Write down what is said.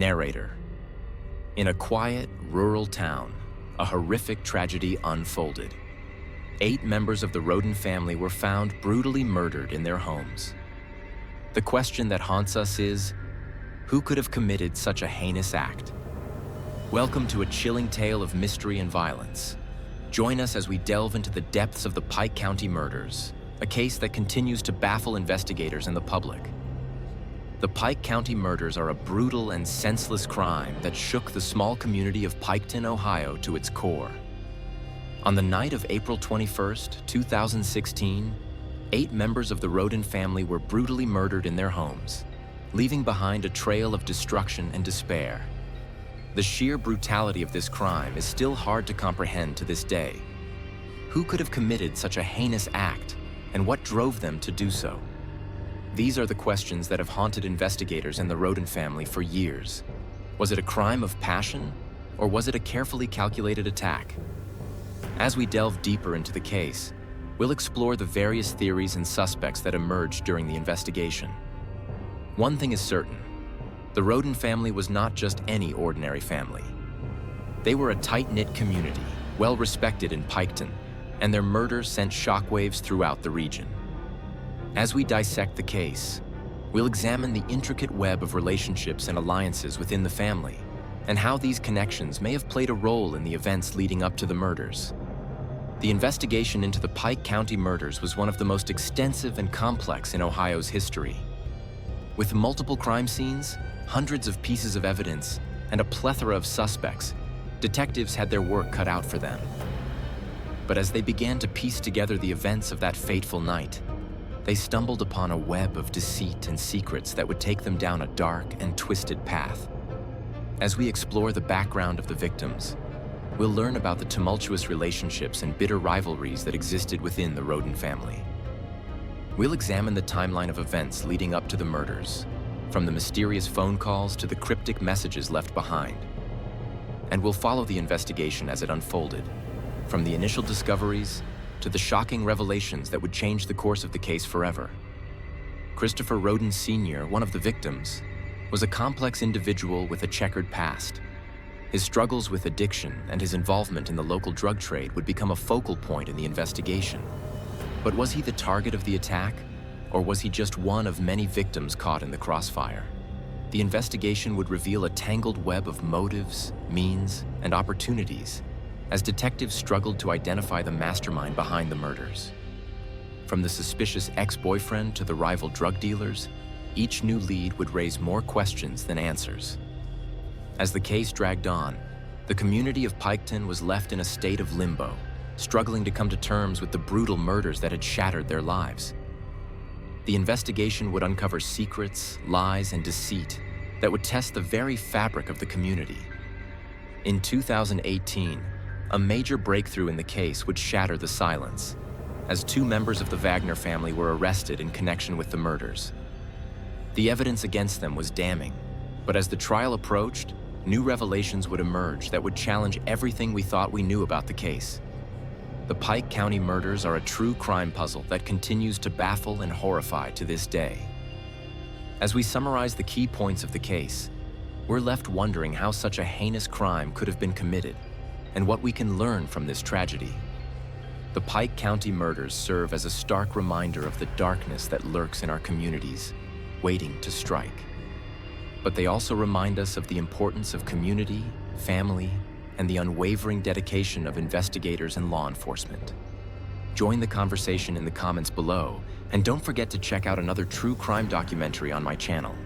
Narrator. In a quiet, rural town, a horrific tragedy unfolded. 8 members of the Roden family were found brutally murdered in their homes. The question that haunts us is, who could have committed such a heinous act? Welcome to a chilling tale of mystery and violence. Join us as we delve into the depths of the Pike County Murders, a case that continues to baffle investigators and the public. The Pike County Murders are a brutal and senseless crime that shook the small community of Piketon, Ohio to its core. On the night of April 21st, 2016, 8 members of the Roden family were brutally murdered in their homes, leaving behind a trail of destruction and despair. The sheer brutality of this crime is still hard to comprehend to this day. Who could have committed such a heinous act, and what drove them to do so? These are the questions that have haunted investigators and the Roden family for years. Was it a crime of passion, or was it a carefully calculated attack? As we delve deeper into the case, we'll explore the various theories and suspects that emerged during the investigation. One thing is certain: the Roden family was not just any ordinary family. They were a tight-knit community, well respected in Piketon, and their murder sent shockwaves throughout the region. As we dissect the case, we'll examine the intricate web of relationships and alliances within the family, and how these connections may have played a role in the events leading up to the murders. The investigation into the Pike County Murders was one of the most extensive and complex in Ohio's history. With multiple crime scenes, hundreds of pieces of evidence, and a plethora of suspects, detectives had their work cut out for them. But as they began to piece together the events of that fateful night, they stumbled upon a web of deceit and secrets that would take them down a dark and twisted path. As we explore the background of the victims, we'll learn about the tumultuous relationships and bitter rivalries that existed within the Roden family. We'll examine the timeline of events leading up to the murders, from the mysterious phone calls to the cryptic messages left behind. And we'll follow the investigation as it unfolded, from the initial discoveries to the shocking revelations that would change the course of the case forever. Christopher Roden Sr., one of the victims, was a complex individual with a checkered past. His struggles with addiction and his involvement in the local drug trade would become a focal point in the investigation. But was he the target of the attack, or was he just one of many victims caught in the crossfire? The investigation would reveal a tangled web of motives, means, and opportunities as detectives struggled to identify the mastermind behind the murders. From the suspicious ex-boyfriend to the rival drug dealers, each new lead would raise more questions than answers. As the case dragged on, the community of Piketon was left in a state of limbo, struggling to come to terms with the brutal murders that had shattered their lives. The investigation would uncover secrets, lies, and deceit that would test the very fabric of the community. In 2018, a major breakthrough in the case would shatter the silence, as 2 members of the Wagner family were arrested in connection with the murders. The evidence against them was damning, but as the trial approached, new revelations would emerge that would challenge everything we thought we knew about the case. The Pike County Murders are a true crime puzzle that continues to baffle and horrify to this day. As we summarize the key points of the case, we're left wondering how such a heinous crime could have been committed, and what we can learn from this tragedy. The Pike County Murders serve as a stark reminder of the darkness that lurks in our communities, waiting to strike. But they also remind us of the importance of community, family, and the unwavering dedication of investigators and law enforcement. Join the conversation in the comments below, and don't forget to check out another true crime documentary on my channel.